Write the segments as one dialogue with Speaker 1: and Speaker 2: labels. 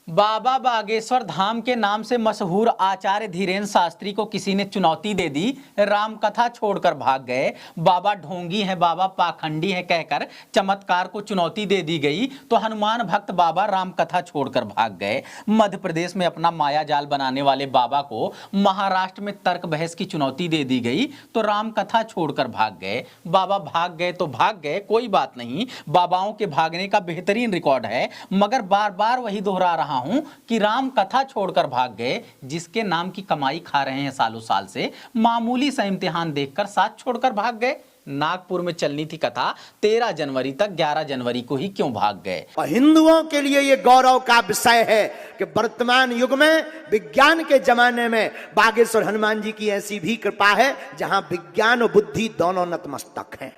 Speaker 1: बाबा बागेश्वर धाम के नाम से मशहूर आचार्य धीरेन्द्र शास्त्री को किसी ने चुनौती दे दी। राम कथा छोड़कर भाग गए। बाबा ढोंगी हैं, बाबा पाखंडी हैं कहकर चमत्कार को चुनौती दे दी गई तो हनुमान भक्त बाबा राम कथा छोड़कर भाग गए। मध्य प्रदेश में अपना माया जाल बनाने वाले बाबा को महाराष्ट्र में तर्क बहस की चुनौती दे दी गई तो राम कथा छोड़कर भाग गए। बाबा भाग गए तो भाग गए, कोई बात नहीं, बाबाओं के भागने का बेहतरीन रिकॉर्ड है, मगर बार बार वही दोहरा रहा हूं कि राम कथा छोड़कर भाग गए। जिसके नाम की कमाई खा रहे हैं सालों साल से, मामूली सा इम्तिहान देखकर साथ छोड़कर भाग गए। नागपुर में चलनी थी कथा 13 जनवरी तक, 11 जनवरी को ही क्यों भाग गए।
Speaker 2: और हिंदुओं के लिए यह गौरव का विषय है कि वर्तमान युग में, विज्ञान के जमाने में बागेश्वर हनुमान जी की ऐसी भी कृपा है जहां विज्ञान और बुद्धि दोनों नतमस्तक हैं।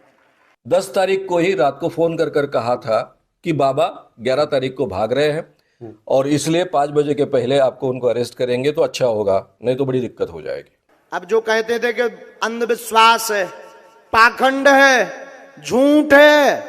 Speaker 3: 10 तारीख को ही रात को फोन कर कहा था कि बाबा 11 तारीख को भाग रहे हैं और इसलिए 5 बजे के पहले आपको उनको अरेस्ट करेंगे तो अच्छा होगा, नहीं तो बड़ी दिक्कत हो जाएगी।
Speaker 2: अब जो कहते थे कि अंधविश्वास है, पाखंड है, झूठ है,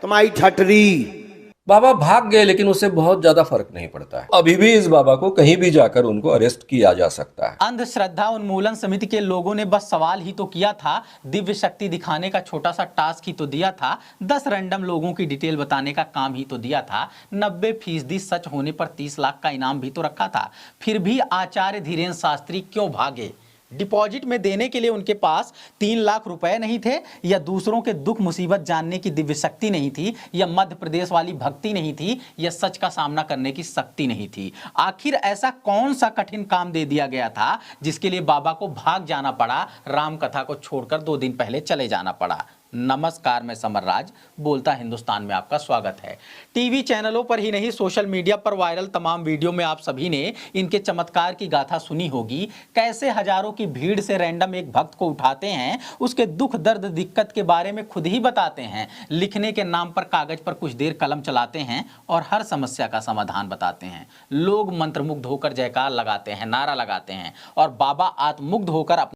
Speaker 2: तुम्हारी ठटरी।
Speaker 3: बाबा भाग गए लेकिन उससे बहुत ज्यादा फर्क नहीं पड़ता है। अभी भी इस बाबा को कहीं भी जाकर उनको अरेस्ट किया जा सकता है।
Speaker 1: अंधश्रद्धा उन्मूलन समिति के लोगों ने बस सवाल ही तो किया था, दिव्य शक्ति दिखाने का छोटा सा टास्क ही तो दिया था, 10 रैंडम लोगों की डिटेल बताने का काम ही तो दिया था, 90% सच होने पर 30 लाख का इनाम भी तो रखा था। फिर भी आचार्य धीरेन्द्र शास्त्री क्यों भागे? डिपॉजिट में देने के लिए उनके पास 3 लाख रुपए नहीं थे, या दूसरों के दुख मुसीबत जानने की दिव्य शक्ति नहीं थी, या मध्य प्रदेश वाली भक्ति नहीं थी, या सच का सामना करने की शक्ति नहीं थी? आखिर ऐसा कौन सा कठिन काम दे दिया गया था जिसके लिए बाबा को भाग जाना पड़ा, राम कथा को छोड़कर 2 दिन पहले चले जाना पड़ा? नमस्कार, मैं समर राज बोलता हिंदुस्तान में आपका स्वागत है। टीवी चैनलों पर ही नहीं, सोशल मीडिया पर वायरल तमाम वीडियो में आप सभी ने इनके चमत्कार की गाथा सुनी होगी। कैसे हजारों की भीड़ से रैंडम एक भक्त को उठाते हैं, उसके दुख दर्द दिक्कत के बारे में खुद ही बताते हैं, लिखने के नाम पर कागज पर कुछ देर कलम चलाते हैं और हर समस्या का समाधान बताते हैं। लोग मंत्रमुग्ध होकर जयकार लगाते हैं, नारा लगाते हैं और बाबा आत्ममुग्ध होकर